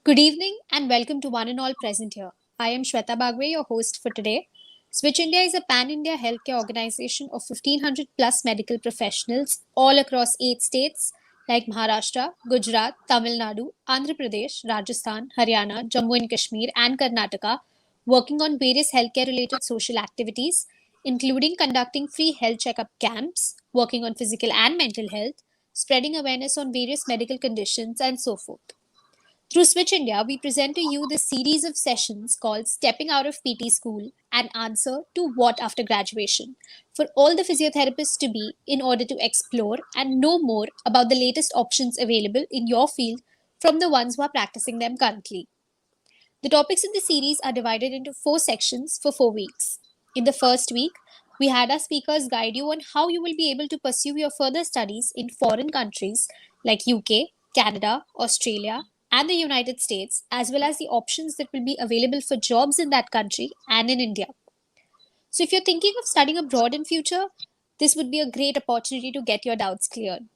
Good evening and welcome to one and all present here. I am Shweta Bagwe, your host for today. Switch India is a pan India healthcare organization of 1500 plus medical professionals all across 8 states like Maharashtra, Gujarat, Tamil Nadu, Andhra Pradesh, Rajasthan, Haryana, Jammu and Kashmir, and Karnataka, working on various healthcare related social activities, including conducting free health checkup camps, working on physical and mental health, spreading awareness on various medical conditions, and so forth. Through Switch India, we present to you this series of sessions called Stepping Out of PT School and Answer to What After Graduation for all the physiotherapists to be in order to explore and know more about the latest options available in your field from the ones who are practicing them currently. The topics in the series are divided into 4 sections for 4 weeks. In the first week, we had our speakers guide you on how you will be able to pursue your further studies in foreign countries like UK, Canada, Australia, and the United States, as well as the options that will be available for jobs in that country and in India. So, if you're thinking of studying abroad in future, this would be a great opportunity to get your doubts cleared.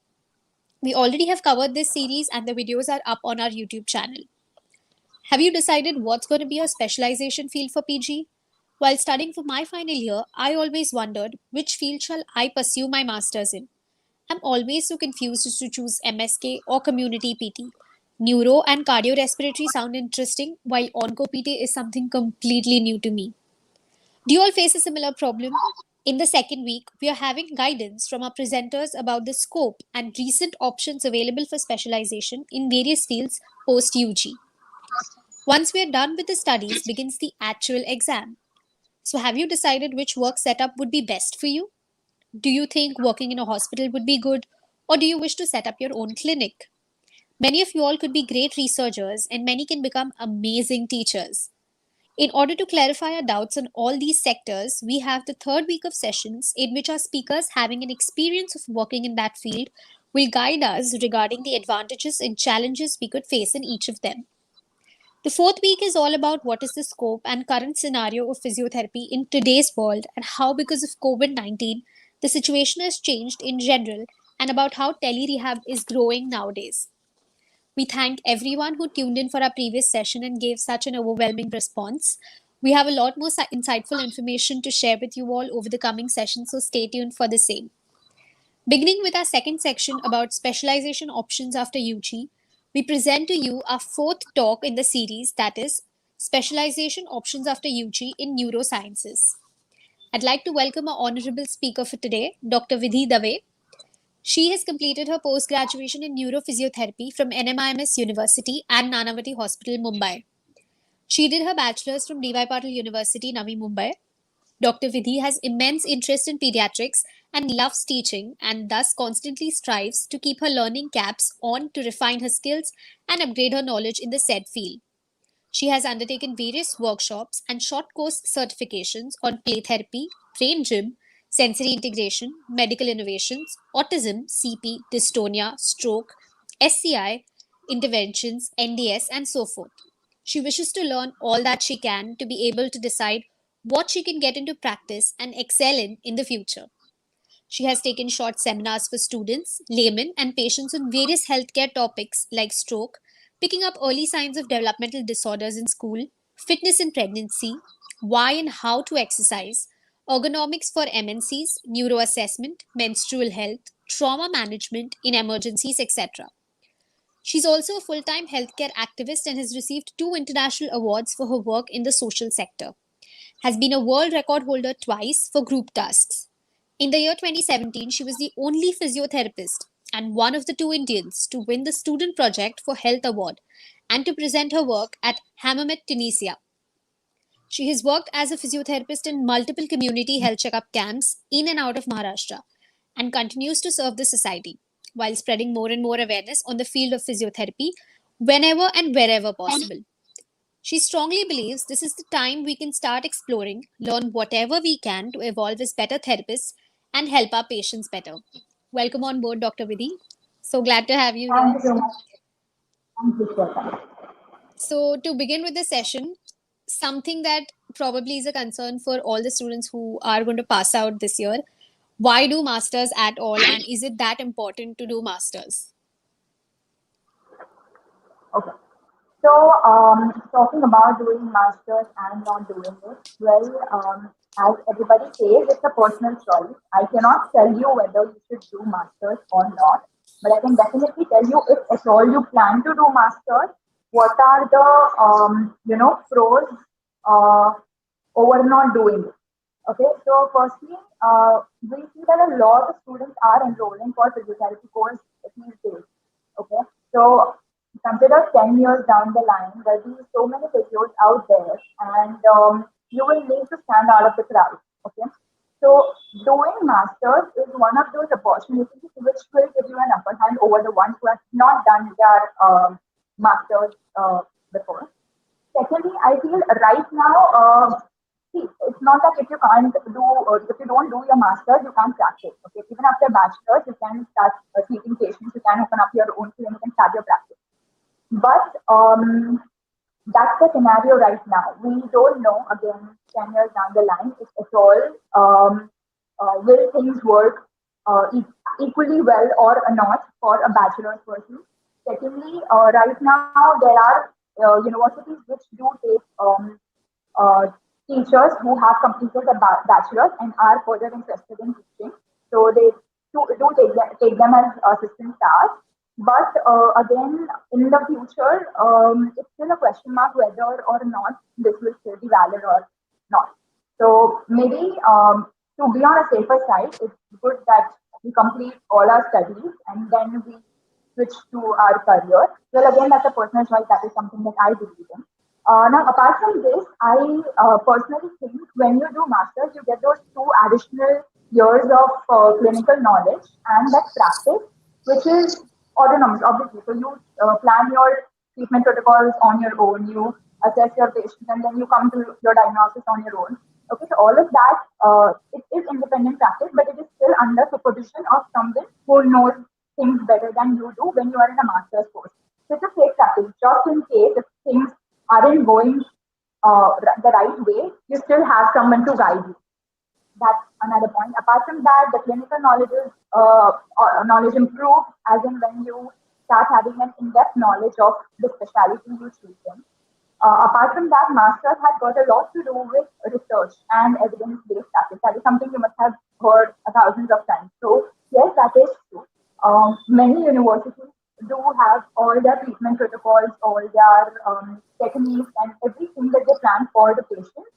We already have covered this series, and the videos are up on our YouTube channel. Have you decided what's going to be your specialization field for PG? While studying for my final year, I always wondered which field shall I pursue my masters in. I'm always so confused as to choose MSK or community PT. Neuro and cardiorespiratory sound interesting, while onco PT is something completely new to me. Do you all face a similar problem? In the second week, we are having guidance from our presenters about the scope and recent options available for specialization in various fields post UG. Once we are done with the studies, begins the actual exam. So, have you decided which work setup would be best for you? Do you think working in a hospital would be good, or do you wish to set up your own clinic? Many of you all could be great researchers, and many can become amazing teachers. In order to clarify our doubts on all these sectors, we have the third week of sessions in which our speakers, having an experience of working in that field, will guide us regarding the advantages and challenges we could face in each of them. The fourth week is all about what is the scope and current scenario of physiotherapy in today's world and how, because of COVID 19, the situation has changed in general and about how tele rehab is growing nowadays. We thank everyone who tuned in for our previous session and gave such an overwhelming response. We have a lot more insightful information to share with you all over the coming sessions, so stay tuned for the same. Beginning with our second section about specialization options after UG, we present to you our fourth talk in the series, that is Specialization Options After UG in Neurosciences. I'd like to welcome our honorable speaker for today, Dr. Vidhi Dave. She has completed her post-graduation in neurophysiotherapy from NMIMS University and Nanavati Hospital, Mumbai. She did her bachelor's from DY Patil University, Navi Mumbai. Dr. Vidhi has immense interest in pediatrics and loves teaching and thus constantly strives to keep her learning caps on to refine her skills and upgrade her knowledge in the said field. She has undertaken various workshops and short course certifications on play therapy, brain gym, sensory integration, medical innovations, autism, CP, dystonia, stroke, SCI, interventions, NDS, and so forth. She wishes to learn all that she can to be able to decide what she can get into practice and excel in the future. She has taken short seminars for students, laymen, and patients on various healthcare topics like stroke, picking up early signs of developmental disorders in school, fitness in pregnancy, why and how to exercise, ergonomics for MNCs, neuroassessment, menstrual health, trauma management in emergencies, etc. She's also a full time healthcare activist and has received 2 international awards for her work in the social sector. Has been a world record holder twice for group tasks. In the year 2017, she was the only physiotherapist and one of the 2 Indians to win the Student Project for Health Award and to present her work at Hammamet, Tunisia. She has worked as a physiotherapist in multiple community health checkup camps in and out of Maharashtra and continues to serve the society while spreading more and more awareness on the field of physiotherapy whenever and wherever possible. She strongly believes this is the time we can start exploring, learn whatever we can to evolve as better therapists and help our patients better. Welcome on board, Dr. Vidhi. So glad to have you Thank here. you so much. Thank you, Shweta. So, to begin with the session, something that probably is a concern for all the students who are going to pass out this year, why do masters at all, and is it that important to do masters? Okay. So, talking about doing masters and not doing it, well, as everybody says, it's a personal choice. I cannot tell you whether you should do masters or not, but I can definitely tell you if at all you plan to do masters, what are the pros uh, over not doing it. Okay, so firstly, we see that a lot of students are enrolling for physiotherapy course these days. Okay, so consider 10 years down the line, there'll be so many physios out there, and you will need to stand out of the crowd. Okay, so doing masters is one of those opportunities which will give you an upper hand over the ones who have not done their masters before. Secondly, I feel right now, see, it's not that if you can't do, if you don't do your master's, you can't practice. Okay, even after bachelor's, you can start treating patients, you can open up your own clinic and start your practice. But that's the scenario right now. We don't know, again, 10 years down the line, if at all, will things work equally well or not for a bachelor's person. Secondly, right now, there are universities which do take uh, teachers who have completed a bachelor's and are further interested in teaching. So they do take them as assistant staff. But again, in the future, it's still a question mark whether or not this will still be valid or not. So maybe to be on a safer side, it's good that we complete all our studies and then we switch to our career. Well, again, that's a personal choice. That is something that I believe in. Now, apart from this, I personally think when you do masters, you get those 2 additional years of clinical knowledge and that practice, which is autonomous, obviously. So you plan your treatment protocols on your own, you assess your patients, and then you come to your diagnosis on your own. Okay, so all of that, it is independent practice, but it is still under supervision of someone who knows things better than you do when you are in a master's course. So it's a safe practice, just in case if things aren't going the right way, you still have someone to guide you. That's another point. Apart from that, the clinical knowledge improves as in when you start having an in-depth knowledge of the specialty you treat in. Apart from that, masters has got a lot to do with research and evidence-based practice. That is something you must have heard thousands of times. So yes, that is true. Many universities do have all their treatment protocols, all their techniques, and everything that they plan for the patient.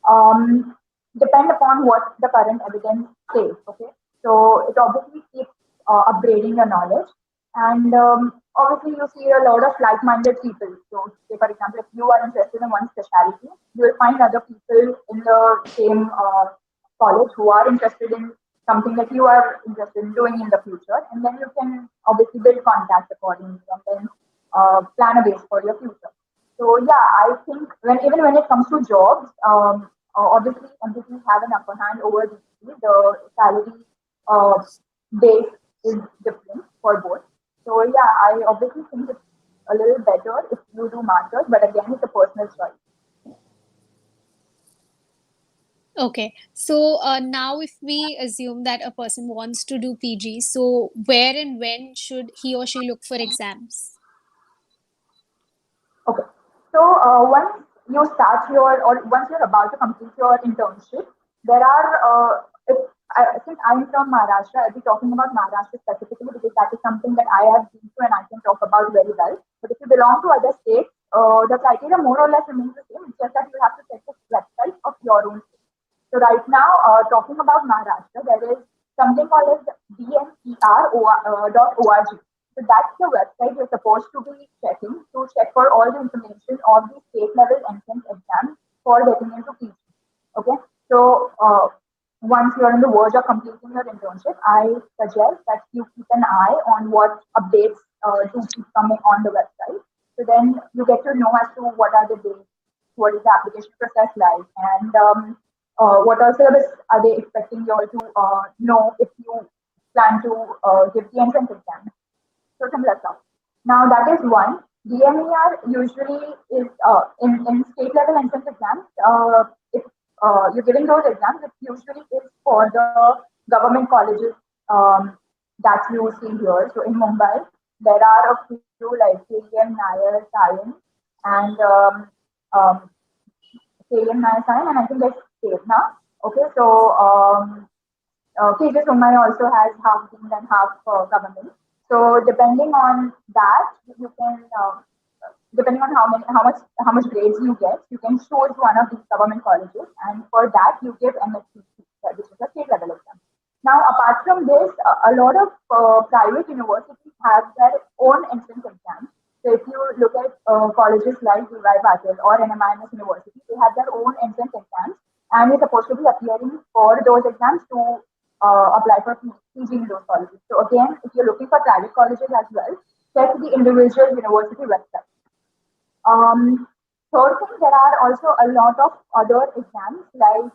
Um, Depend upon what the current evidence says. Okay, so it obviously keeps upgrading your knowledge, and obviously you see a lot of like-minded people. So, say for example, if you are interested in one specialty, you will find other people in the same college who are interested in something that you are interested in doing in the future, and then you can obviously build contacts accordingly, and then plan a base for your future. So yeah, I think even when it comes to jobs, obviously entities have an upper hand over the salary uh, base is different for both. So yeah, I obviously think it's a little better if you do masters, but again, it's a personal choice. Okay, so now if we assume that a person wants to do PG, so where and when should he or she look for exams? Okay. So once you start your, or once you're about to complete your internship, there are, since I'm from Maharashtra, I'll be talking about Maharashtra specifically because that is something that I have been through and I can talk about very well. But if you belong to other states, the criteria more or less remains the same. It's just that you have to check the website of your own state. So right now, talking about Maharashtra, there is something called as dnpr.org. So that's the website you're supposed to be checking to check for all the information of the state level entrance exam for getting into PG. Okay, so once you're on the verge of completing your internship, I suggest that you keep an eye on what updates do keep coming on the website. So then you get to know as to what are the dates, what is the application process like, and what are syllabus are they expecting you all to know if you plan to give the entrance exam. So similar stuff. Now that is one. DMER usually is in state level entrance exams. If you're giving those exams, it usually is for the government colleges that you see here. So in Mumbai, there are a few like KEM, Nair, Science, and Kalian Nayasan, and I think there's Chedna. Okay, so KJ Somai also has half deemed and half government. So depending on that, you can depending on how much grades you get, you can choose one of these government colleges, and for that you give MSCC, which is a state level exam. Now, apart from this, a lot of private universities have their own entrance exams. So if you look at colleges like DY Patil or NMIMS University, they have their own entrance exams, and you're supposed to be appearing for those exams to apply for PG in those colleges. So again, if you're looking for private colleges as well, check the individual university website. Third thing, there are also a lot of other exams like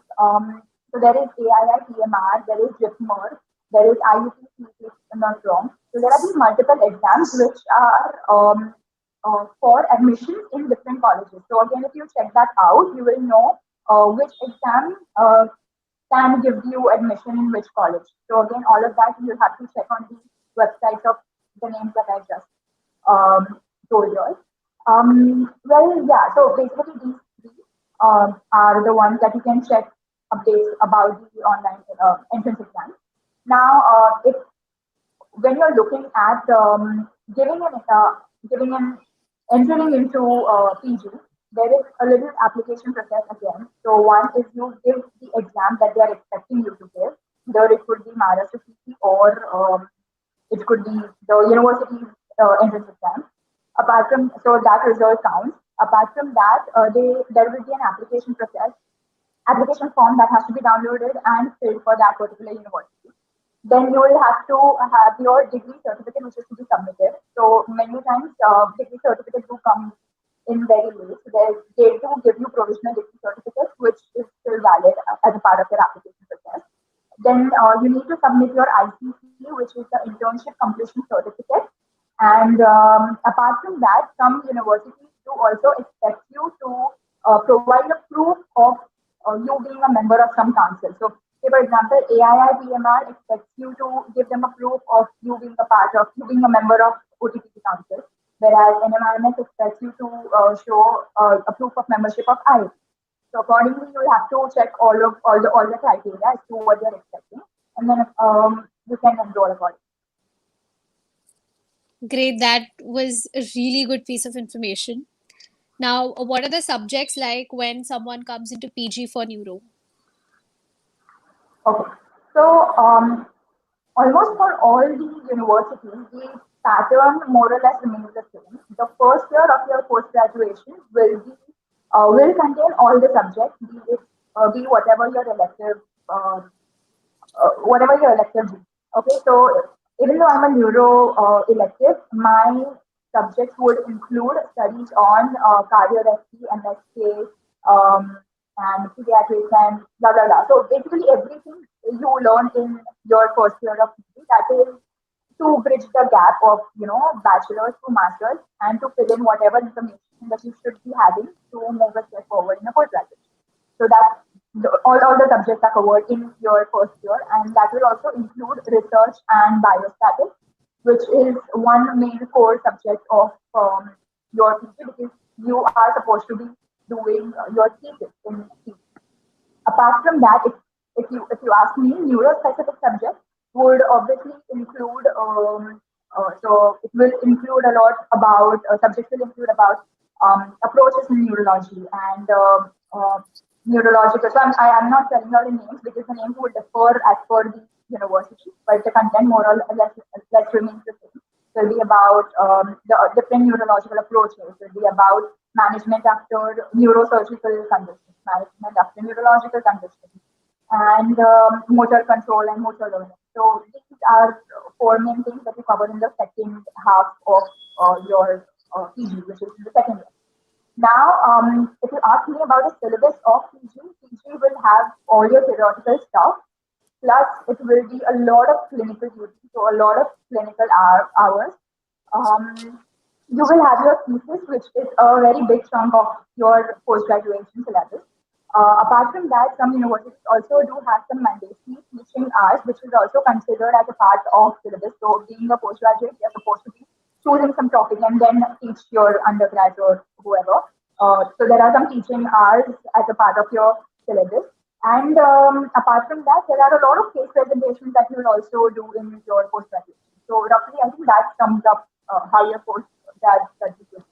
so there is AII PMR, there is JIPMER, there is IUPC, if I'm not wrong. So there are these multiple exams which are for admissions in different colleges. So again, if you check that out, you will know which exam can give you admission in which college. So again, all of that you'll have to check on the websites of the names that I just told you. Well, yeah. So basically, these three are the ones that you can check updates about the online entrance exam. Now, if when you're looking at giving an entering into PG, there is a little application process again. So one is you give the exam that they are expecting you to give. Either it could be Maharashtra CC or it could be the university entrance exam. Apart from so that result counts. Apart from that, there will be an application form that has to be downloaded and filled for that particular university. Then you will have to have your degree certificate, which is to be submitted. So many times, degree certificates do come in very late. So they do give you provisional degree certificates, which is still valid as a part of your application process. Then you need to submit your ICC, which is the internship completion certificate. And apart from that, some universities do also expect you to provide a proof of you being a member of some council. So, say for example, AII PMR expects you to give them a proof of you being a member of OTPC council, whereas NMIMS expects you to show a proof of membership of IIT. So accordingly, you'll have to check all the criteria as to what they're expecting, and then you can enroll accordingly. Great, that was a really good piece of information. Now, what are the subjects like when someone comes into PG for neuro? Okay, so almost for all the universities, the pattern more or less remains the same. The first year of your post graduation will contain all the subjects, be whatever your elective be. Okay, so even though I'm a neuro elective, my subjects would include studies on cardiology, MSK, and pediatrics, and blah blah blah. So basically, everything you learn in your first year of PG, that is to bridge the gap of bachelor's to master's, and to fill in whatever information that you should be having to move a step forward in a postgraduate. So that all the subjects are covered in your first year, and that will also include research and biostatics, which is one main core subject of your PG, because you are supposed to be doing your thesis in PG. Apart from that, if you ask me, neuro-specific subjects would obviously include. So it will include a lot about subjects will include about approaches in neurology and neurological. So I'm not telling you the names because the names would differ as per the university, but the content more or less remains the same. So it'll be about the different neurological approaches. It'll be about management after neurosurgical conditions, management after neurological conditions, and motor control and motor learning. So these are four main things that you cover in the second half of your PG, which is the second year. Now, if you ask me about the syllabus of PG will have all your theoretical stuff, plus it will be a lot of clinical duty, so a lot of clinical hours. You will have your thesis, which is a very big chunk of your post-graduation syllabus. Apart from that, some universities also do have some mandatory teaching hours, which is also considered as a part of syllabus. So being a postgraduate, you're supposed to be choosing some topic and then teach your undergrad or whoever. So there are some teaching hours as a part of your syllabus. And apart from that, there are a lot of case presentations that you will also do in your post-graduation. So roughly, I think that sums up how your post-grad studies will be.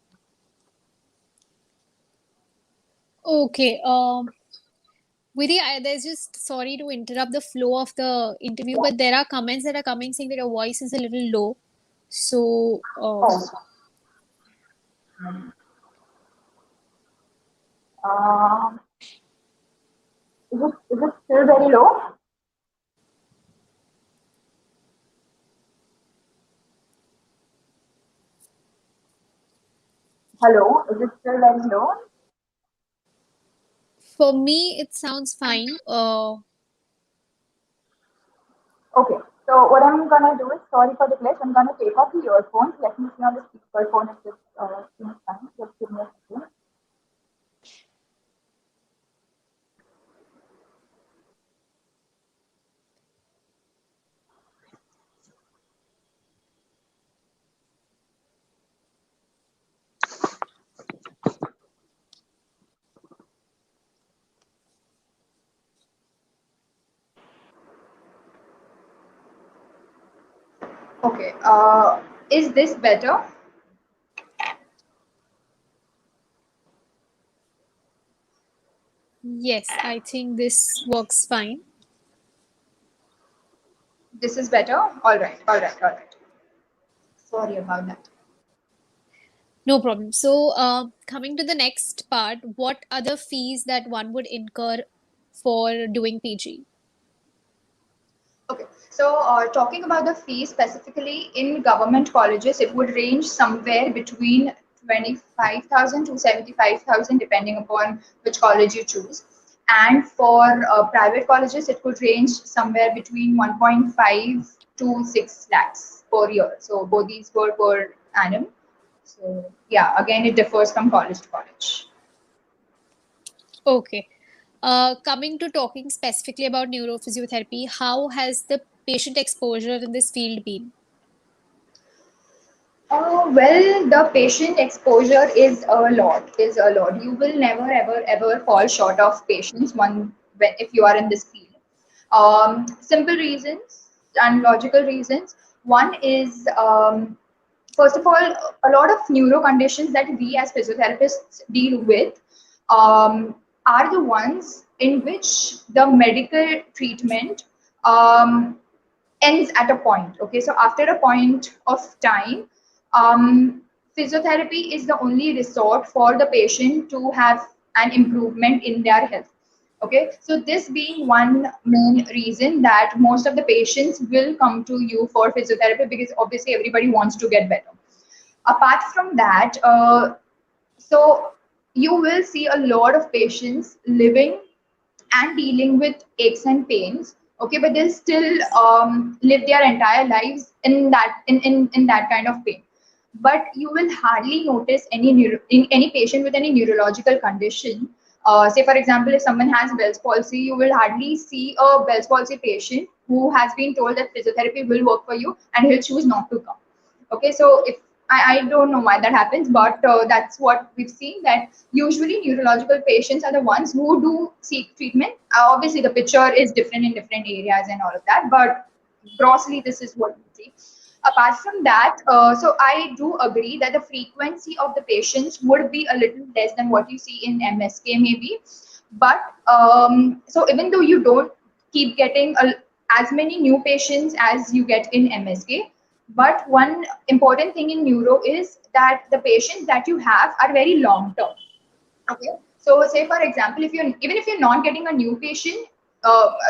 Okay. Vidhi, there's just sorry to interrupt the flow of the interview, but there are comments that are coming saying that your voice is a little low. So, Oh. Um, is it still very low? Hello, is it still very low? for me, it sounds fine. Okay, so what I'm gonna do is, sorry for the glitch, I'm gonna take off the earphones. Let me see on the speakerphone if this thing is fine. Just give me a second. Okay, is this better? Yes, I think this works fine. This is better? All right, all right, all right. Sorry about that. No problem. So, coming to the next part, what are the fees that one would incur for doing PG? Okay, so talking about the fee specifically in government colleges, it would range somewhere between 25,000 to 75,000 depending upon which college you choose. And for private colleges, it could range somewhere between 1.5 to 6 lakhs per year. So both these were per annum. So yeah, again, it differs from college to college. Okay. Coming to talking specifically about neurophysiotherapy, how has the patient exposure in this field been? Well, the patient exposure is a lot, is a lot. You will never, ever, ever fall short of patients if you are in this field. Simple reasons and logical reasons. One is, first of all, a lot of neuro conditions that we as physiotherapists deal with are the ones in which the medical treatment ends at a point. Okay, so after a point of time, um, physiotherapy is the only resort for the patient to have an improvement in their health. Okay, so this being one main reason that most of the patients will come to you for physiotherapy, because obviously everybody wants to get better. Apart from that, so you will see a lot of patients living and dealing with aches and pains, okay, but they'll still live their entire lives in that kind of pain. But you will hardly notice any patient with any neurological condition. Say for example, if someone has Bell's palsy, you will hardly see a Bell's palsy patient who has been told that physiotherapy will work for you and he'll choose not to come. Okay, so if I don't know why that happens, but that's what we've seen, that usually neurological patients are the ones who do seek treatment. Obviously, the picture is different in different areas and all of that, but grossly, this is what we see. Apart from that, so I do agree that the frequency of the patients would be a little less than what you see in MSK maybe. But so even though you don't keep getting as many new patients as you get in MSK, but one important thing in neuro is that the patients that you have are very long term. Okay. So say for example, if you're even if you're not getting a new patient,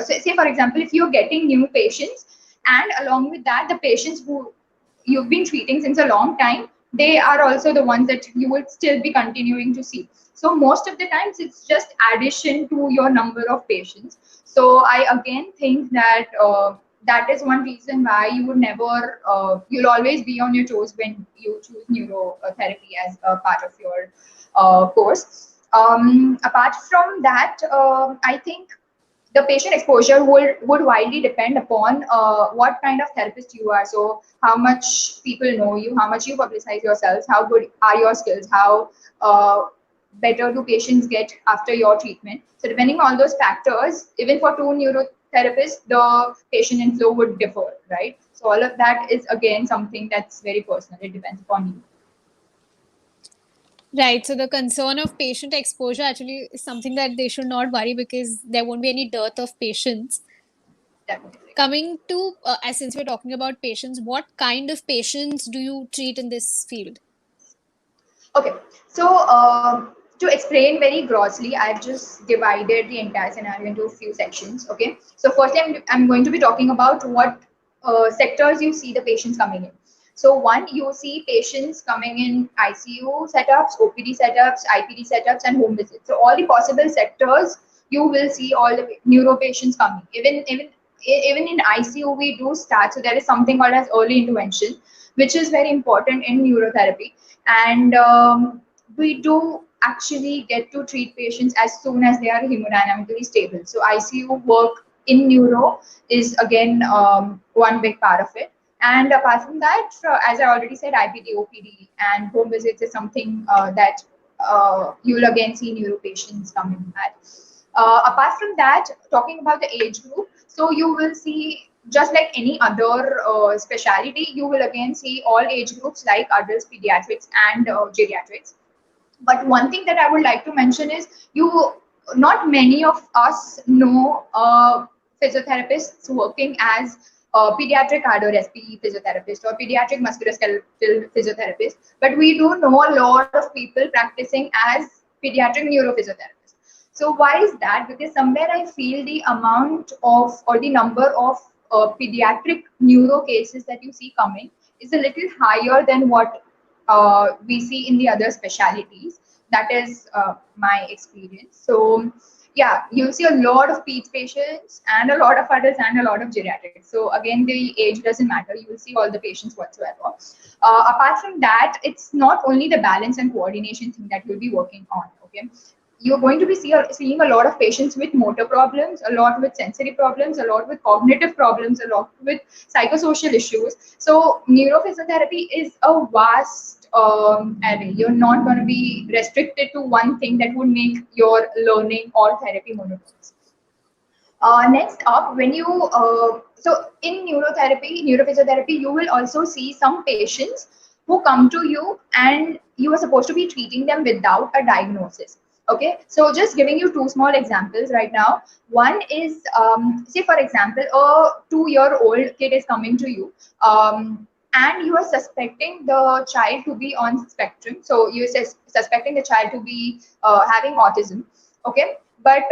say for example, if you're getting new patients, and along with that, the patients who you've been treating since a long time, they are also the ones that you will still be continuing to see. So most of the times, it's just addition to your number of patients. So I again think that that is one reason why you would never, you'll always be on your toes when you choose neurotherapy as a part of your course. Apart from that, I think the patient exposure would widely depend upon what kind of therapist you are. So how much people know you, how much you publicize yourselves, how good are your skills, how better do patients get after your treatment. So depending on those factors, even for two neurotherapists, the patient inflow would differ, right? So all of that is again something that's very personal. It depends upon you. Right. So the concern of patient exposure actually is something that they should not worry, because there won't be any dearth of patients. Definitely. Coming to, since we're talking about patients, what kind of patients do you treat in this field? Okay, so to explain very grossly, I've just divided the entire scenario into a few sections. Okay, so firstly, I'm going to be talking about what sectors you see the patients coming in. So one, you see patients coming in ICU setups, OPD setups, IPD setups, and home visits. So all the possible sectors, you will see all the neuro patients coming. Even in ICU, we do start. So there is something called as early intervention, which is very important in neurotherapy, and we do actually get to treat patients as soon as they are hemodynamically stable. So ICU work in neuro is again one big part of it. And apart from that, as I already said, IPD, OPD, and home visits is something that you'll again see neuro patients coming at. Apart from that, talking about the age group, so you will see, just like any other specialty, you will again see all age groups like adults, pediatrics, and geriatrics. But one thing that I would like to mention is, not many of us know physiotherapists working as pediatric cardio-respiratory physiotherapist or pediatric musculoskeletal physiotherapist, but we do know a lot of people practicing as pediatric neurophysiotherapists. So why is that? Because somewhere I feel the amount of, or the number of pediatric neuro cases that you see coming is a little higher than what we see in the other specialities. That is my experience. So yeah, you'll see a lot of peds patients and a lot of adults and a lot of geriatrics. So again, the age doesn't matter. You will see all the patients whatsoever. Apart from that, it's not only the balance and coordination thing that you'll be working on. Okay, you're going to be seeing a lot of patients with motor problems, a lot with sensory problems, a lot with cognitive problems, a lot with psychosocial issues. So neurophysiotherapy is a vast array. You're not going to be restricted to one thing that would make your learning or therapy monotonous. Next up, when you so in neurophysiotherapy, you will also see some patients who come to you and you are supposed to be treating them without a diagnosis. Okay, so just giving you two small examples right now. One is, say for example, a 2-year-old kid is coming to you, and you are suspecting the child to be on spectrum. So you're suspecting the child to be having autism. Okay, but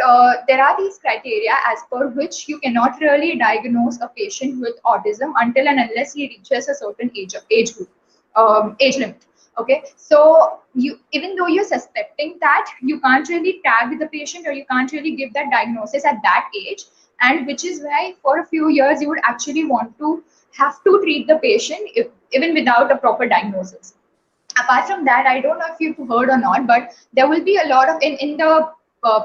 there are these criteria as per which you cannot really diagnose a patient with autism until and unless he reaches a certain age group, age limit. Okay, so you, even though you're suspecting that, you can't really tag the patient or you can't really give that diagnosis at that age, and which is why for a few years you would actually want to have to treat the patient even without a proper diagnosis. Apart from that, I don't know if you've heard or not, but there will be a lot of in the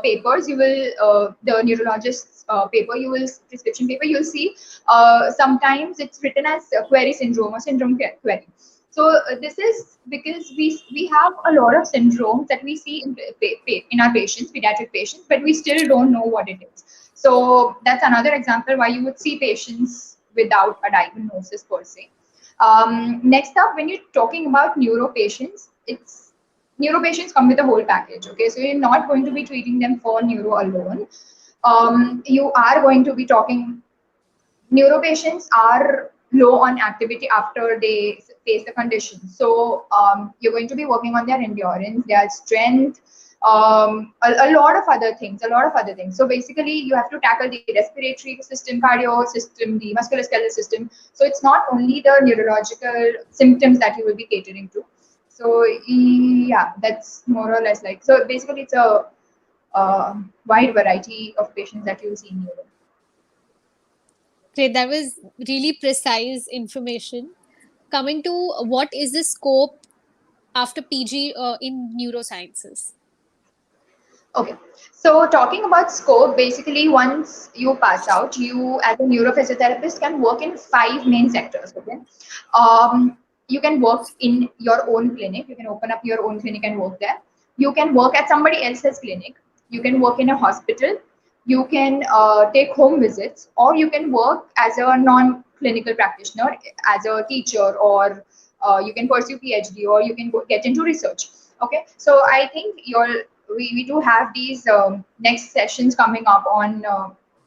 papers, you will the neurologist's paper, you will prescription paper, you'll see sometimes it's written as query syndrome or syndrome query. So this is because we have a lot of syndromes that we see in our patients, pediatric patients, but we still don't know what it is. So that's another example why you would see patients without a diagnosis per se. Next up, when you're talking about neuro patients, it's neuro patients come with a whole package. Okay, so you're not going to be treating them for neuro alone. You are going to be talking. Neuro patients are low on activity after they face the condition. So you're going to be working on their endurance, their strength, a lot of other things, So basically, you have to tackle the respiratory system, cardio system, the musculoskeletal system. So it's not only the neurological symptoms that you will be catering to. So yeah, that's more or less like, so basically it's a wide variety of patients that you will see in neuro. Great, that was really precise information. Coming to, what is the scope after PG in neurosciences? Okay, so talking about scope, basically once you pass out, you as a neurophysiotherapist can work in five main sectors. Okay, you can work in your own clinic. You can open up your own clinic and work there. You can work at somebody else's clinic. You can work in a hospital. You can take home visits, or you can work as a non-clinical practitioner, as a teacher, or you can pursue PhD, or you can get into research. Okay, so I think we do have these next sessions coming up on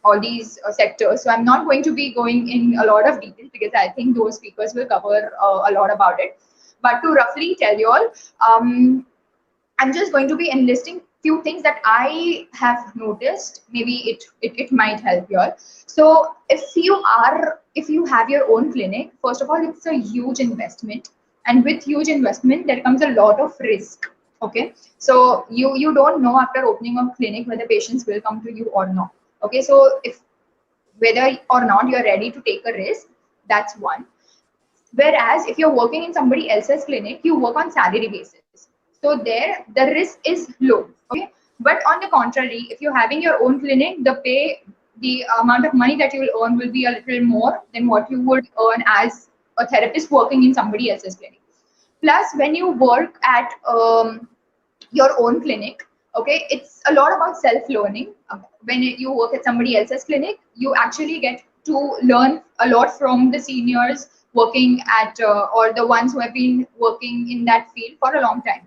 all these sectors. So I'm not going to be going in a lot of detail because I think those speakers will cover a lot about it. But to roughly tell you all, I'm just going to be enlisting few things that I have noticed. Maybe it might help you all. So if you have your own clinic, first of all, it's a huge investment, and with huge investment there comes a lot of risk. Okay, so you don't know after opening a clinic whether patients will come to you or not. Okay, so if whether or not you're ready to take a risk, that's one. Whereas if you're working in somebody else's clinic, you work on salary basis. So there the risk is low. Okay. But on the contrary, if you're having your own clinic, the amount of money that you will earn will be a little more than what you would earn as a therapist working in somebody else's clinic. Plus, when you work at your own clinic, okay, it's a lot about self-learning. When you work at somebody else's clinic, you actually get to learn a lot from the seniors working at or the ones who have been working in that field for a long time.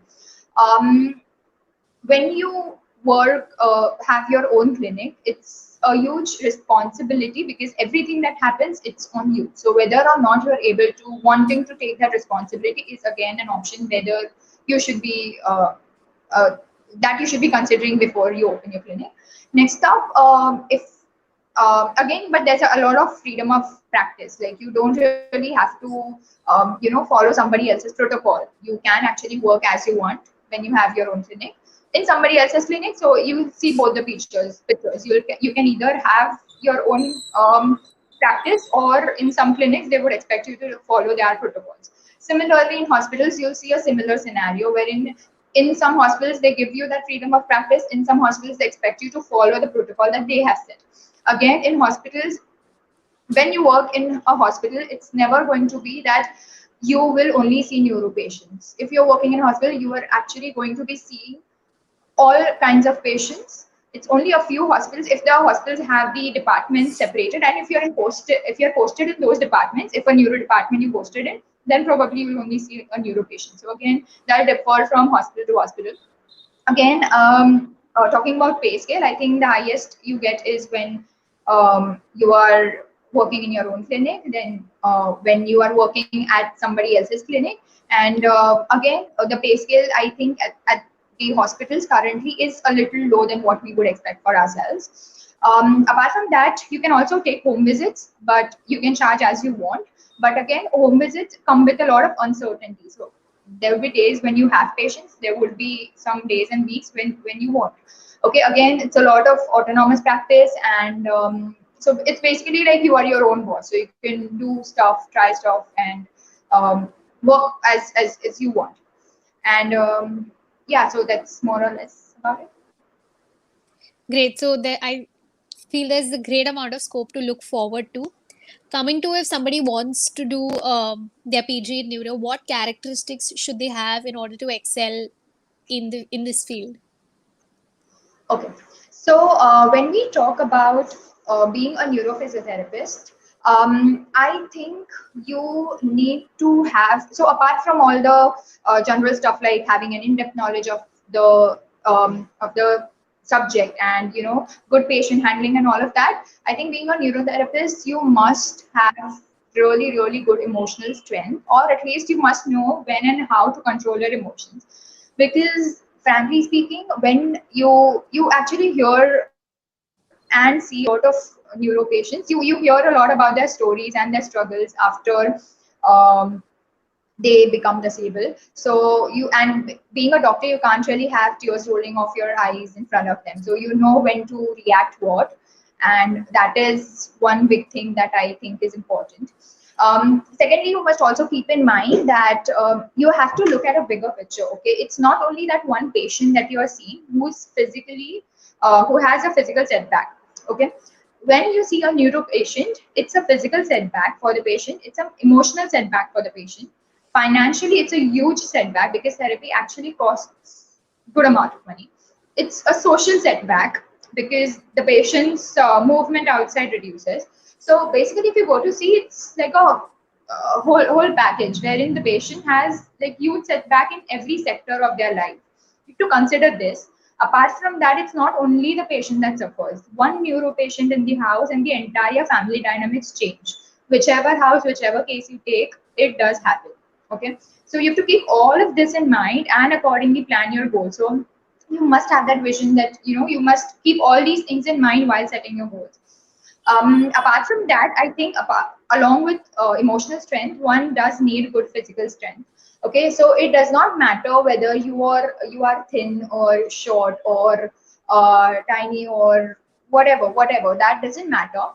When you have your own clinic, it's a huge responsibility because everything that happens, it's on you. So whether or not you're able to wanting to take that responsibility is again an option whether you should be uh, that you should be considering before you open your clinic. Next up, if again, but there's a lot of freedom of practice. Like you don't really have to, follow somebody else's protocol. You can actually work as you want when you have your own clinic in somebody else's clinic. So you see both the pictures. You can either have your own practice, or in some clinics they would expect you to follow their protocols. Similarly, in hospitals, you'll see a similar scenario wherein in some hospitals they give you that freedom of practice. In some hospitals they expect you to follow the protocol that they have set. Again, in hospitals, when you work in a hospital, it's never going to be that you will only see neuro patients. If you're working in a hospital, you are actually going to be seeing all kinds of patients. It's only a few hospitals. If the hospitals have the departments separated, and if you're posted in those departments, if a neuro department you posted in, then probably you will only see a neuro patient. So again, that'll differ from hospital to hospital. Again, talking about pay scale, I think the highest you get is when you are working in your own clinic, then when you are working at somebody else's clinic. And again, the pay scale, I think at the hospitals currently is a little low than what we would expect for ourselves. Apart from that, you can also take home visits, but you can charge as you want. But again, home visits come with a lot of uncertainty. So there will be days when you have patients, there would be some days and weeks when you won't. Okay, again, it's a lot of autonomous practice, and so it's basically like you are your own boss, so you can do stuff, try stuff, and work as you want. And yeah, so that's more or less about it. Great. So there, I feel there's a great amount of scope to look forward to. Coming to, if somebody wants to do their PG in neuro, what characteristics should they have in order to excel in this field? Okay, so when we talk about being a neurophysiotherapist, I think you need to have, so apart from all the general stuff like having an in-depth knowledge of the subject, and good patient handling and all of that, I think being a neurotherapist, you must have really good emotional strength, or at least you must know when and how to control your emotions. Because frankly speaking, when you actually hear and see a lot of neuro patients, you hear a lot about their stories and their struggles after um, they become disabled. So being a doctor, you can't really have tears rolling off your eyes in front of them. So you know when to react what, and that is one big thing that I think is important. Secondly, you must also keep in mind that you have to look at a bigger picture. Okay, it's not only that one patient that you are seeing who's physically who has a physical setback. Okay, when you see a neuro patient, it's a physical setback for the patient, it's an emotional setback for the patient. Financially, it's a huge setback because therapy actually costs good amount of money. It's a social setback because the patient's movement outside reduces. So basically, if you go to see, it's like a whole package wherein the patient has like huge setback in every sector of their life. You have to consider this. Apart from that, it's not only the patient that suffers. One neuro patient in the house and the entire family dynamics change. Whichever house, whichever case you take, it does happen. Okay, so you have to keep all of this in mind and accordingly plan your goals. So you must have that vision that you must keep all these things in mind while setting your goals. Apart from that, I think along with emotional strength, one does need good physical strength. Okay, so it does not matter whether you are thin or short or tiny or whatever. That doesn't matter,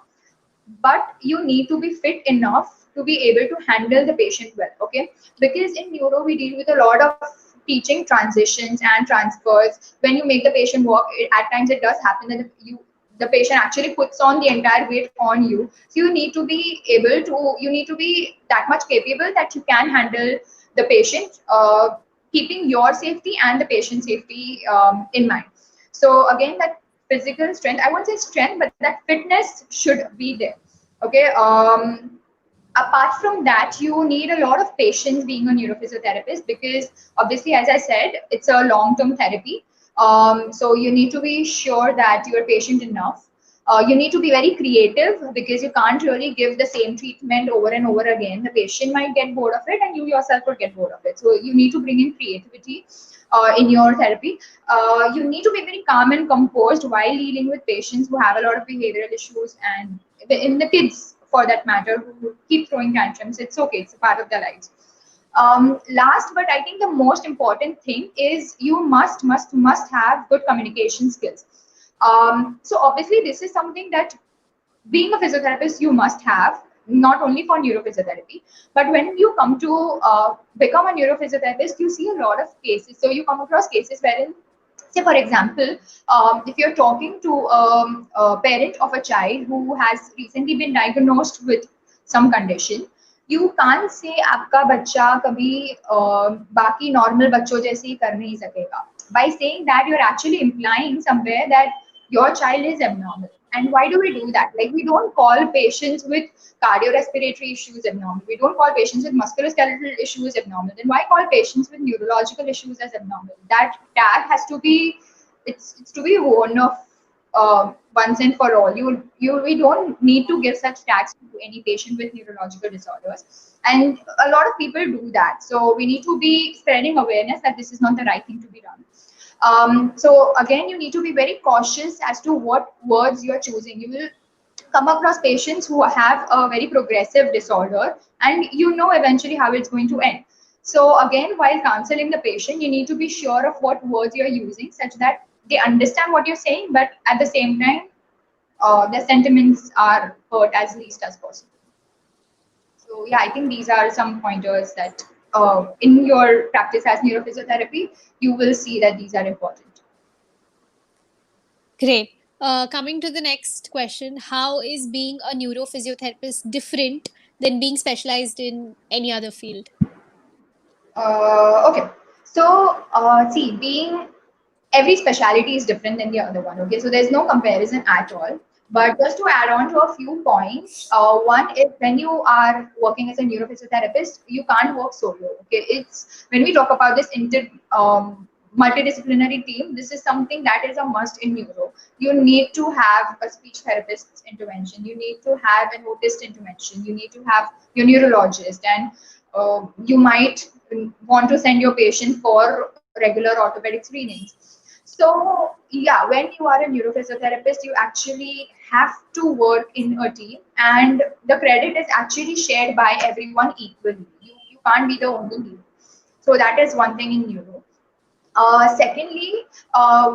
but you need to be fit enough to be able to handle the patient well. Okay, because in neuro we deal with a lot of teaching transitions and transfers. When you make the patient walk, at times it does happen that the patient actually puts on the entire weight on you. So you need to be that much capable that you can handle the patient, keeping your safety and the patient safety in mind. So again, that physical strength, I won't say strength, but that fitness should be there. Okay. Apart from that, you need a lot of patience being a neurophysiotherapist because obviously, as I said, it's a long-term therapy. So you need to be sure that you're patient enough. You need to be very creative because you can't really give the same treatment over and over again. The patient might get bored of it and you yourself will get bored of it. So you need to bring in creativity in your therapy. You need to be very calm and composed while dealing with patients who have a lot of behavioral issues and in the kids for that matter who keep throwing tantrums. It's okay, it's a part of their lives. Last, but I think the most important thing is you must have good communication skills. So obviously this is something that being a physiotherapist you must have, not only for neurophysiotherapy, but when you come to become a neurophysiotherapist, you see a lot of cases. So you come across cases wherein, say for example, if you're talking to a parent of a child who has recently been diagnosed with some condition, you can't say आपका बच्चा कभी बाकी normal बच्चों जैसे ही कर नहीं सकेगा. By saying that, you're actually implying somewhere that your child is abnormal. And why do we do that? Like, we don't call patients with cardiorespiratory issues abnormal. We don't call patients with musculoskeletal issues abnormal. Then why call patients with neurological issues as abnormal? That tag has to be, it's to be worn off once and for all. We don't need to give such tags to any patient with neurological disorders. And a lot of people do that. So we need to be spreading awareness that this is not the right thing to be done. So again, you need to be very cautious as to what words you are choosing. You will come across patients who have a very progressive disorder and eventually how it's going to end. So again, while counseling the patient, you need to be sure of what words you're using such that they understand what you're saying, but at the same time, their sentiments are hurt as least as possible. So yeah, I think these are some pointers that in your practice as neurophysiotherapy, you will see that these are important. Great. Coming to the next question, how is being a neurophysiotherapist different than being specialized in any other field? Okay, so see, being every specialty is different than the other one. Okay, so there's no comparison at all. But just to add on to a few points, one is when you are working as a neurophysiotherapist, you can't work solo. Okay, it's when we talk about this multidisciplinary team, this is something that is a must in neuro. You need to have a speech therapist's intervention. You need to have an autist intervention. You need to have your neurologist, and you might want to send your patient for regular orthopedic screenings. So yeah, when you are a neurophysiotherapist, you actually have to work in a team, and the credit is actually shared by everyone equally. You can't be the only lead. So that is one thing in neuro. Secondly,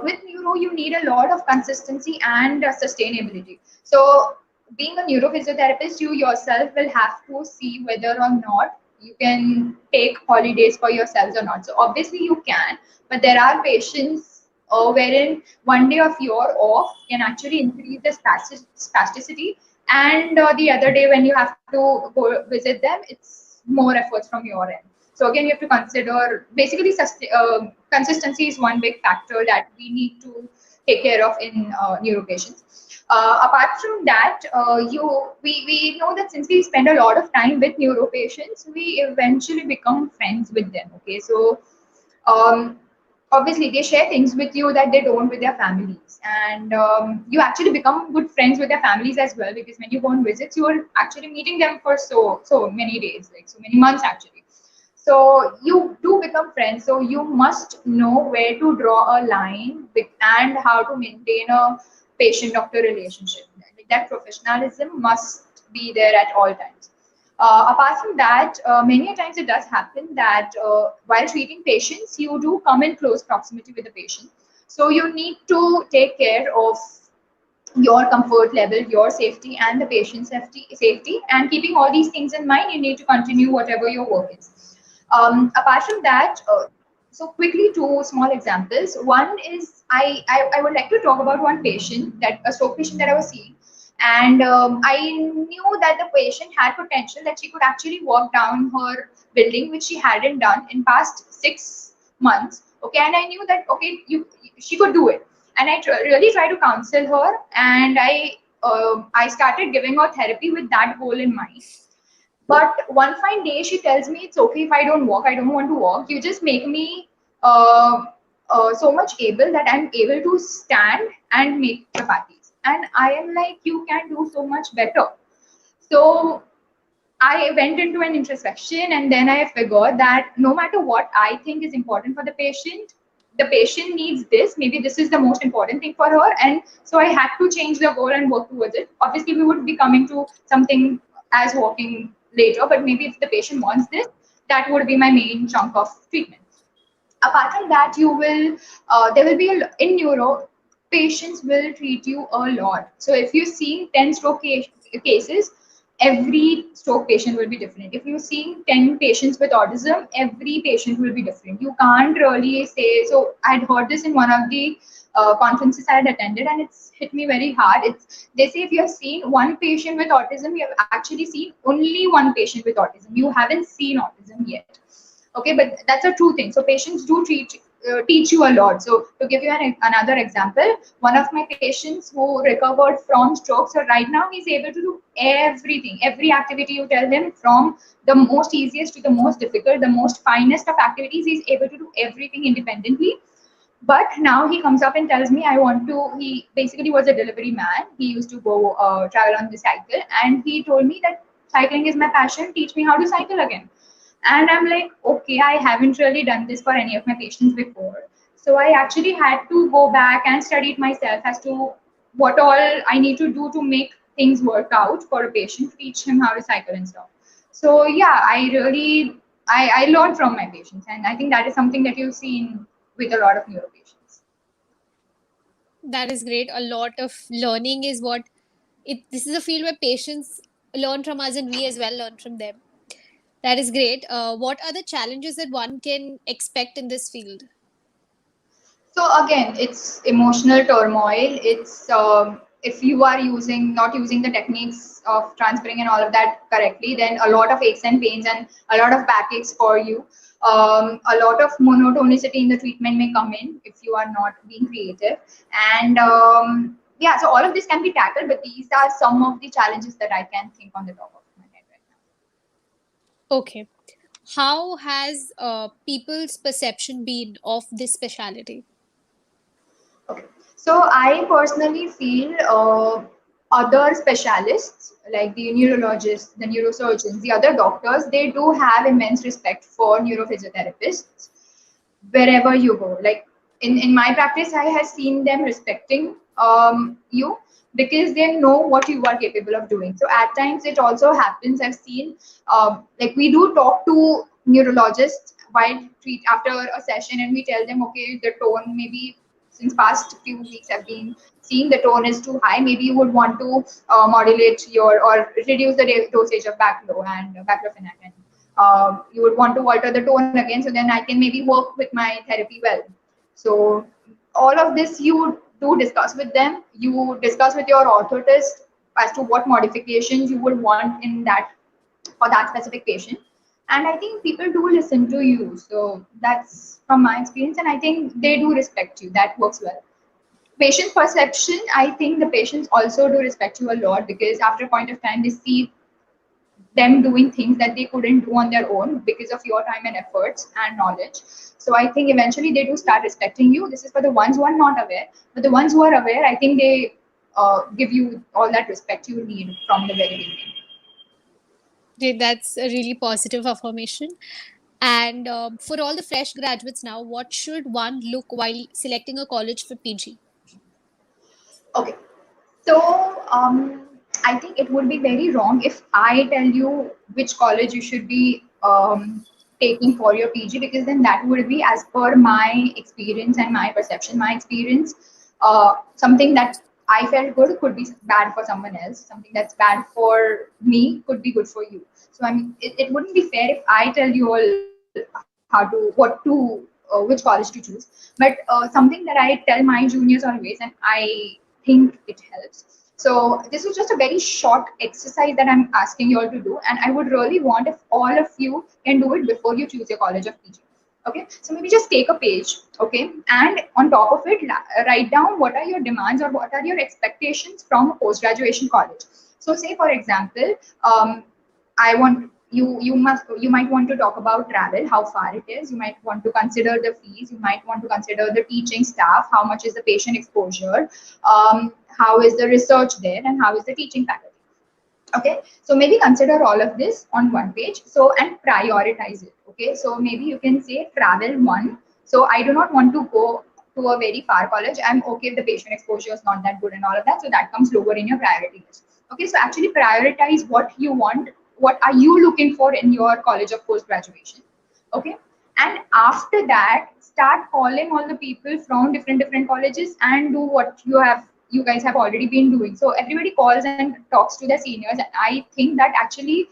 with neuro, you need a lot of consistency and sustainability. So being a neurophysiotherapist, you yourself will have to see whether or not you can take holidays for yourselves or not. So obviously you can, but there are patients wherein one day of your off can actually increase the spasticity, and the other day when you have to go visit them, it's more efforts from your end. So again, you have to consider basically consistency is one big factor that we need to take care of in neuro patients. Apart from that, we know that since we spend a lot of time with neuro patients, we eventually become friends with them. Okay, so um, obviously they share things with you that they don't with their families, and you actually become good friends with their families as well, because when you go on visits, you are actually meeting them for so many days, like so many months actually. So you do become friends. So you must know where to draw a line and how to maintain a patient-doctor relationship. Like that professionalism must be there at all times. Apart from that, many a times it does happen that while treating patients, you do come in close proximity with the patient. So you need to take care of your comfort level, your safety, and the patient's safety. And keeping all these things in mind, you need to continue whatever your work is. Apart from that, so quickly two small examples. One is I would like to talk about one patient, that a stroke patient that I was seeing, and I knew that the patient had potential, that she could actually walk down her building, which she hadn't done in past 6 months. Okay, and I knew that okay, she could do it, and I really tried to counsel her, and I started giving her therapy with that goal in mind. But one fine day, she tells me it's okay if I don't walk. I don't want to walk. You just make me so much able that I'm able to stand and make chapatis. And I am like, you can do so much better. So I went into an introspection, and then I figured that no matter what I think is important for the patient needs this. Maybe this is the most important thing for her. And so I had to change the goal and work towards it. Obviously, we would be coming to something as walking later, but maybe if the patient wants this, that would be my main chunk of treatment. Apart from that, there will be in neuro, patients will treat you a lot. So if you see 10 cases, every stroke patient will be different. If you see 10 patients with autism, every patient will be different. You can't really say. So I'd heard this in one of the conferences I had attended, and it's hit me very hard. They say if you have seen one patient with autism, you have actually seen only one patient with autism. You haven't seen autism yet. Okay, but that's a true thing. So patients do teach you a lot. So to give you another example, one of my patients who recovered from stroke, so right now he's able to do everything, every activity you tell him, from the most easiest to the most difficult, the most finest of activities, he's able to do everything independently. But now he comes up and tells me, he basically was a delivery man. He used to go travel on the cycle, and he told me that cycling is my passion, teach me how to cycle again. And I'm like, okay, I haven't really done this for any of my patients before. So I actually had to go back and study it myself as to what all I need to do to make things work out for a patient, to teach him how to cycle and stuff. So yeah, I learned from my patients, and I think that is something that you've seen with a lot of neuro patients. That is great. A lot of learning is what this is a field where patients learn from us and we as well learn from them. That is great. What are the challenges that one can expect in this field? So again, it's emotional turmoil. It's if you are not using the techniques of transferring and all of that correctly, then a lot of aches and pains and a lot of backaches for you. A lot of monotonicity in the treatment may come in if you are not being creative. And yeah, so all of this can be tackled, but these are some of the challenges that I can think on the top of my head right now. Okay. How has people's perception been of this specialty? Okay. So I personally feel other specialists like the neurologists, the neurosurgeons, the other doctors, they do have immense respect for neurophysiotherapists wherever you go. Like in my practice, I have seen them respecting you because they know what you are capable of doing. So at times it also happens, I've seen like we do talk to neurologists while treat after a session, and we tell them, okay, the tone maybe since past few weeks have been seeing the tone is too high, maybe you would want to modulate your or reduce the dosage of Baclo and baclofen, and you would want to alter the tone again, so then I can maybe work with my therapy well. So all of this you do discuss with them. You discuss with your orthotist as to what modifications you would want in that for that specific patient. And I think people do listen to you. So that's from my experience, and I think they do respect you. That works well. Patient perception, I think the patients also do respect you a lot, because after a point of time they see them doing things that they couldn't do on their own because of your time and efforts and knowledge. So I think eventually they do start respecting you. This is for the ones who are not aware, but the ones who are aware, I think they give you all that respect you need from the very beginning. Okay, that's a really positive affirmation. And for all the fresh graduates now, what should one look while selecting a college for PG? Okay, so I think it would be very wrong if I tell you which college you should be taking for your PG, because then that would be as per my experience and my perception. My experience, something that I felt good could be bad for someone else. Something that's bad for me could be good for you. So I mean, it wouldn't be fair if I tell you all which college to choose. But something that I tell my juniors always, and I think it helps. So this was just a very short exercise that I'm asking you all to do, and I would really want if all of you can do it before you choose your college of PG. Okay, so maybe just take a page, okay, and on top of it, write down what are your demands or what are your expectations from a post-graduation college. So say, for example, I want you might want to talk about travel, how far it is. You might want to consider the fees. You might want to consider the teaching staff, how much is the patient exposure, how is the research there, and how is the teaching faculty. Okay, so maybe consider all of this on one page, so and prioritize it. Okay, so maybe you can say travel one. So I do not want to go to a very far college. I'm okay if the patient exposure is not that good and all of that, so that comes lower in your priority list. Okay, so actually prioritize what you want, what are you looking for in your college of post graduation. Okay, and after that start calling all the people from different colleges and do what you guys have already been doing. So everybody calls and talks to their seniors, and I think that actually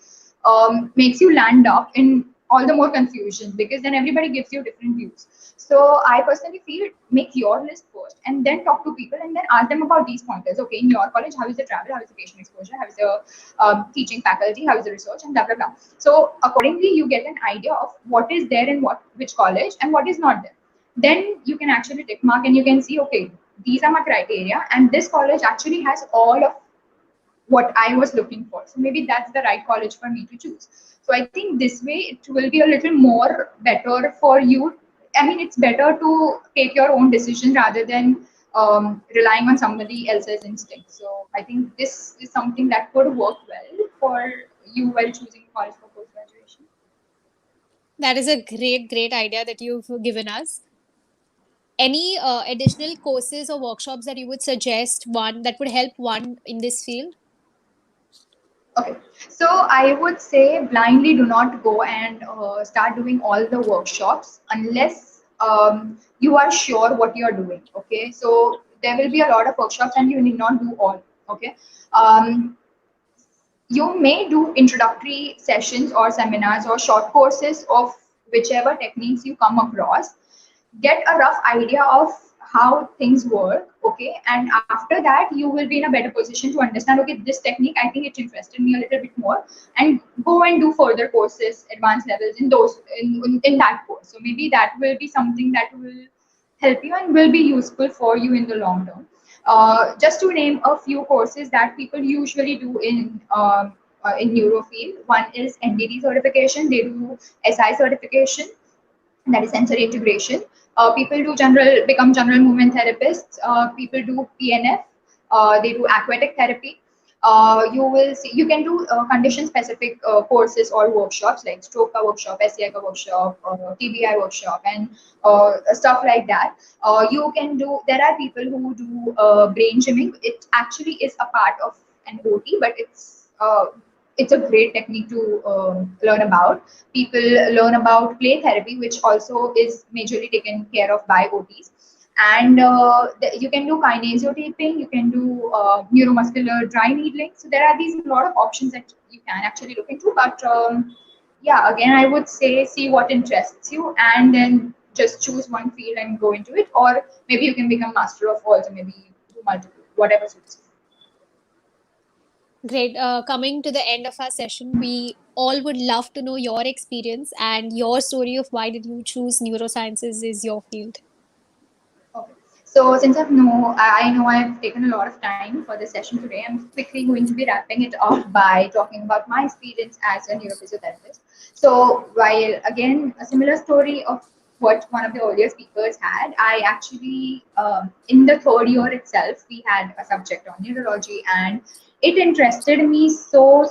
makes you land up in all the more confusion, because then everybody gives you different views. So I personally feel make your list first and then talk to people and then ask them about these pointers. Okay, in your college, how is the travel, how is the patient exposure, how is the teaching faculty, how is the research, and blah blah blah. So accordingly you get an idea of what is there in which college and what is not there. Then you can actually tick mark and you can see, okay, these are my criteria and this college actually has all of what I was looking for. So maybe that's the right college for me to choose. So I think this way it will be a little more better for you. I mean, it's better to take your own decision rather than relying on somebody else's instinct. So I think this is something that could work well for you while choosing college for post graduation. That is a great idea that you've given us. Any additional courses or workshops that you would suggest one that would help one in this field? Okay, so I would say blindly do not go and start doing all the workshops unless you are sure what you are doing. Okay, so there will be a lot of workshops and you need not do all. Okay, you may do introductory sessions or seminars or short courses of whichever techniques you come across. Get a rough idea of how things work, okay, and after that you will be in a better position to understand, okay, this technique I think it interested me a little bit more, and go and do further courses, advanced levels in those in that course. So maybe that will be something that will help you and will be useful for you in the long term. Just to name a few courses that people usually do in neurofield, one is NDT certification. They do SI certification, that is sensory integration. People do become general movement therapists. People do PNF. They do aquatic therapy. You will see, you can do condition specific courses or workshops like stroke workshop, SCI workshop, TBI workshop, and stuff like that. You can do, there are people who do brain gymming. It actually is a part of an OT, but it's a great technique to learn about. People learn about play therapy, which also is majorly taken care of by OTs. And you can do kinesiotaping, you can do neuromuscular dry needling. So there are these a lot of options that you can actually look into. But yeah, again, I would say see what interests you, and then just choose one field and go into it. Or maybe you can become master of all, so maybe do multiple, whatever suits you. Great. Coming to the end of our session, we all would love to know your experience and your story of why did you choose neurosciences is your field. Okay. So since I know I've taken a lot of time for this session today, I'm quickly going to be wrapping it up by talking about my experience as a neurophysiotherapist. So while again a similar story of what one of the earlier speakers had, I actually in the third year itself we had a subject on neurology, and it interested me so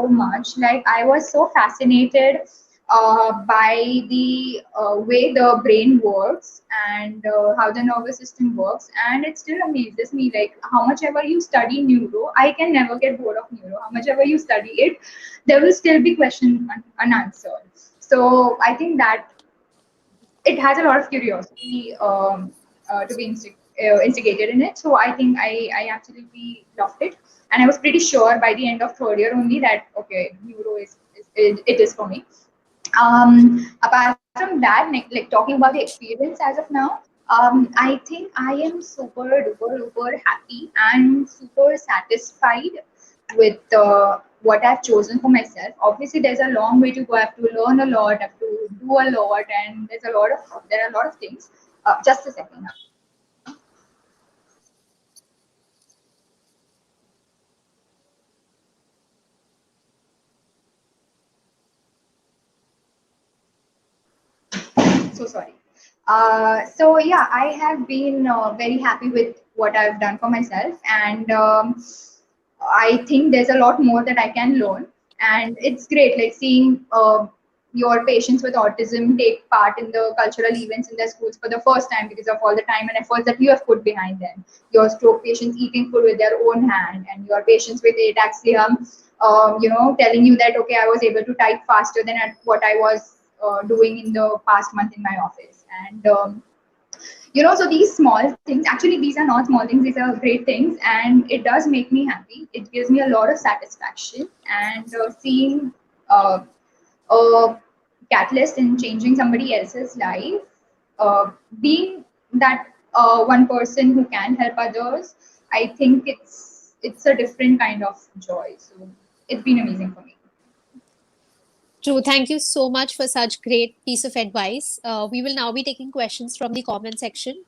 much. Like I was so fascinated by the way the brain works and how the nervous system works, and it still amazes me like how much ever you study neuro, I can never get bored of neuro. How much ever you study it, there will still be questions unanswered. So I think that it has a lot of curiosity to be instigated in it. So I think I absolutely loved it, and I was pretty sure by the end of third year only that okay, neuro it is for me. Apart from that, like talking about the experience as of now, I think I am super happy and super satisfied with what I've chosen for myself. Obviously, there's a long way to go. I have to learn a lot, I have to do a lot, and there are a lot of things. Just a second. So sorry. So yeah, I have been very happy with what I've done for myself, and I think there's a lot more that I can learn, and it's great like seeing your patients with autism take part in the cultural events in their schools for the first time because of all the time and efforts that you have put behind them. Your stroke patients eating food with their own hand, and your patients with ataxia, telling you that okay, I was able to type faster than at what I was doing in the past month in my office. And so these small things, actually these are not small things, these are great things, and it does make me happy. It gives me a lot of satisfaction, and seeing uh, a catalyst in changing somebody else's life, being that one person who can help others, I think it's a different kind of joy. So it's been amazing for me. True. Thank you so much for such great piece of advice. We will now be taking questions from the comment section.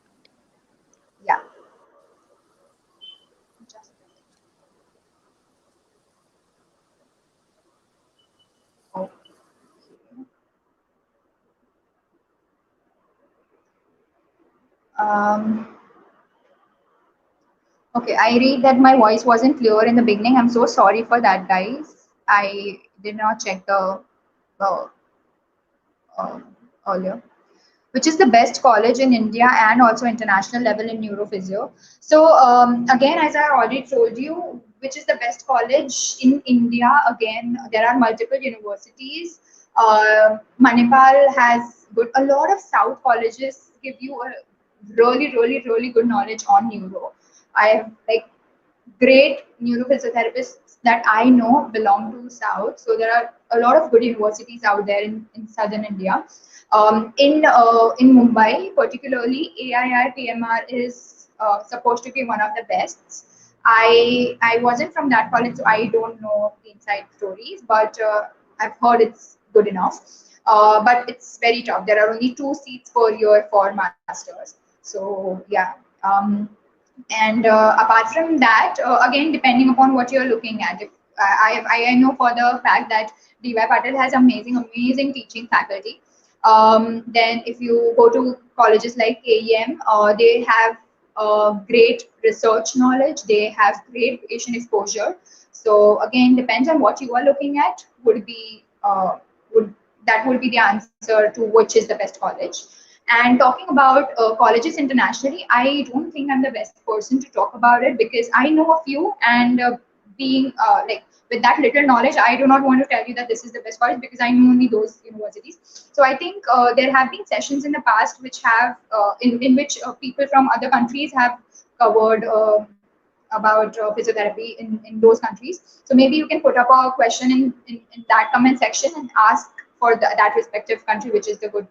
Yeah. Just- oh. Um, okay, I read that my voice wasn't clear in the beginning. I'm so sorry for that, guys. I did not check the uh, earlier. Which is the best college in India and also international level in neurophysio. So again, as I already told you, which is the best college in India? Again, there are multiple universities. Manipal has good. A lot of South colleges give you a really good knowledge on neuro. I have like great neurophysiotherapists that I know belong to South. So there are a lot of good universities out there in southern India. In Mumbai, particularly, AIR PMR is supposed to be one of the best. I wasn't from that college, so I don't know the inside stories, but I've heard it's good enough. But it's very tough. There are only 2 seats per year for masters. So yeah. And apart from that, again, depending upon what you're looking at, if I know for the fact that DY Patil has amazing teaching faculty. Then if you go to colleges like KEM, they have great research knowledge. They have great patient exposure. So again, depends on what you are looking at. Would that would be the answer to which is the best college. And talking about colleges internationally, I don't think I'm the best person to talk about it because I know a few, and being like with that little knowledge, I do not want to tell you that this is the best college because I know only those universities. So I think there have been sessions in the past which have in which people from other countries have covered about physiotherapy in those countries. So maybe you can put up a question in that comment section and ask for that respective country which is a good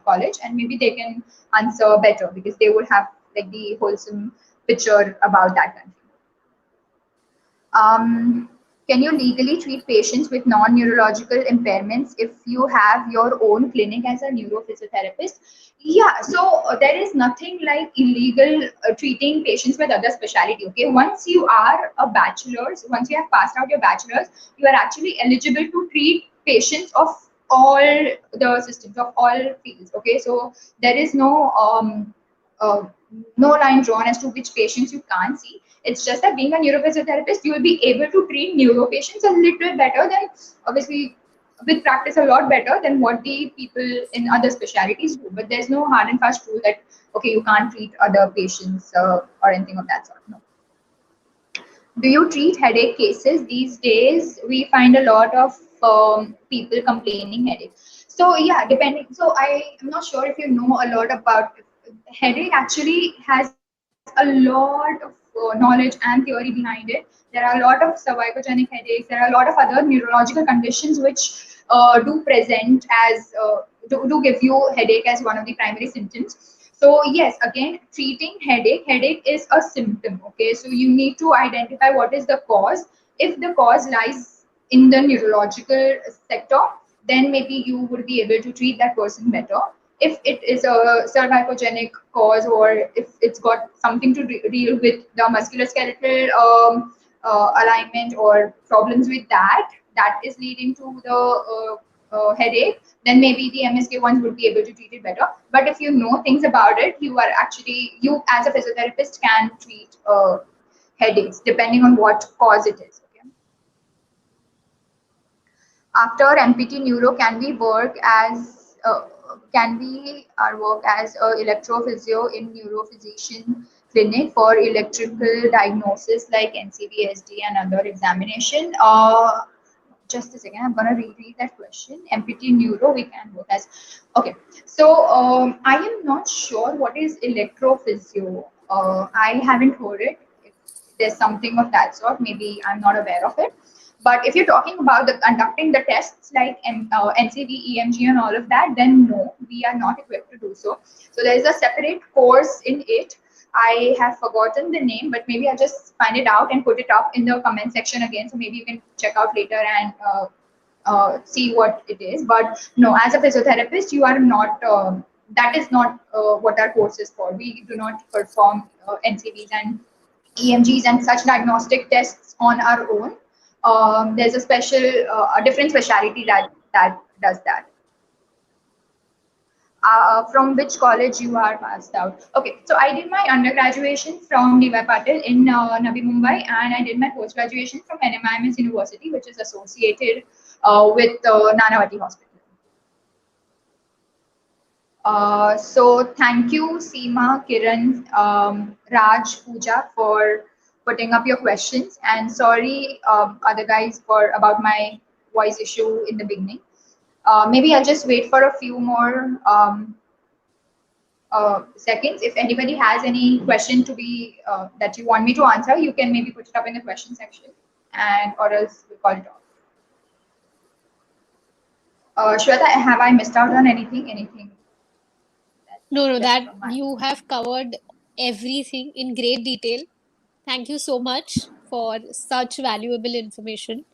college, and maybe they can answer better because they would have like the wholesome picture about that country. Can you legally treat patients with non-neurological impairments if you have your own clinic as a neurophysiotherapist? Yeah, so there is nothing like illegal treating patients with other specialty. Okay, once you are a bachelor's, once you have passed out your bachelor's, you are actually eligible to treat patients of all the systems of all fields. Okay, so there is no line drawn as to which patients you can't see. It's just that being a neurophysiotherapist, you will be able to treat neuro patients a little better than, obviously, with practice a lot better than what the people in other specialties do. But there's no hard and fast rule that, okay, you can't treat other patients or anything of that sort. No. Do you treat headache cases? These days, we find a lot of people complaining headaches. So yeah, depending. So I am not sure if you know a lot about headache. Actually, has a lot of knowledge and theory behind it. There are a lot of cervicogenic headaches. There are a lot of other neurological conditions which do present as do give you headache as one of the primary symptoms. So yes, again, treating headache is a symptom. Okay, so you need to identify what is the cause. If the cause lies in the neurological sector, then maybe you would be able to treat that person better. If it is a cervicogenic cause, or if it's got something to deal with the musculoskeletal alignment or problems with that is leading to the headache, then maybe the MSK ones would be able to treat it better. But if you know things about it, you as a physiotherapist can treat headaches depending on what cause it is. Okay? After MPT neuro, work as a electrophysio in neurophysician clinic for electrical diagnosis like NCVSD and other examination? Just a second, I'm gonna reread that question. MPT neuro, we can work as. Okay, so I am not sure what is electrophysio. I haven't heard it. If there's something of that sort, maybe I'm not aware of it. But if you're talking about conducting the tests like NCD, EMG, and all of that, then no, we are not equipped to do so. So there is a separate course in it. I have forgotten the name, but maybe I'll just find it out and put it up in the comment section again. So maybe you can check out later and see what it is. But no, as a physiotherapist, you are not. That is not what our course is for. We do not perform NCVs and EMGs and such diagnostic tests on our own. There's a different specialty that does that. From which college you are passed out? Okay, so I did my undergraduation from D.Y. Patil in Navi Mumbai, and I did my post graduation from NMIMS University, which is associated with Nanavati Hospital. So thank you, Seema, Kiran, Raj, Pooja, for putting up your questions, and sorry other guys about my voice issue in the beginning. Maybe I'll just wait for a few more seconds. If anybody has any question to be that you want me to answer, you can maybe put it up in the question section, and or else we'll call it off. Shweta, have I missed out on anything? No, that you have covered everything in great detail. Thank you so much for such valuable information.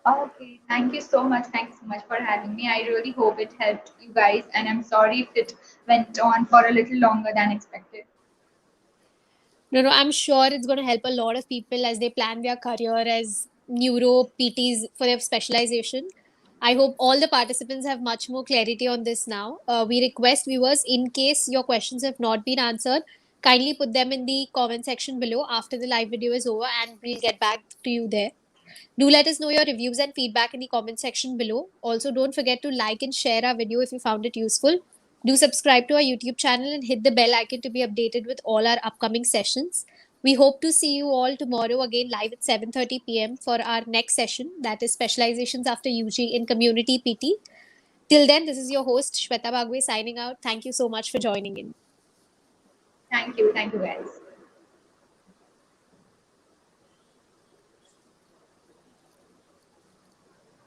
Okay, thank you so much. Thanks so much for having me. I really hope it helped you guys, and I'm sorry if it went on for a little longer than expected. No, I'm sure it's going to help a lot of people as they plan their career as neuro PTs for their specialization. I hope all the participants have much more clarity on this now. We request viewers, in case your questions have not been answered, kindly put them in the comment section below after the live video is over, and we'll get back to you there. Do let us know your reviews and feedback in the comment section below. Also, don't forget to like and share our video if you found it useful. Do subscribe to our YouTube channel and hit the bell icon to be updated with all our upcoming sessions. We hope to see you all tomorrow again live at 7:30 p.m. for our next session, that is specializations after UG in community PT. Till then, this is your host Shweta Bagwe signing out. Thank you so much for joining in. Thank you guys.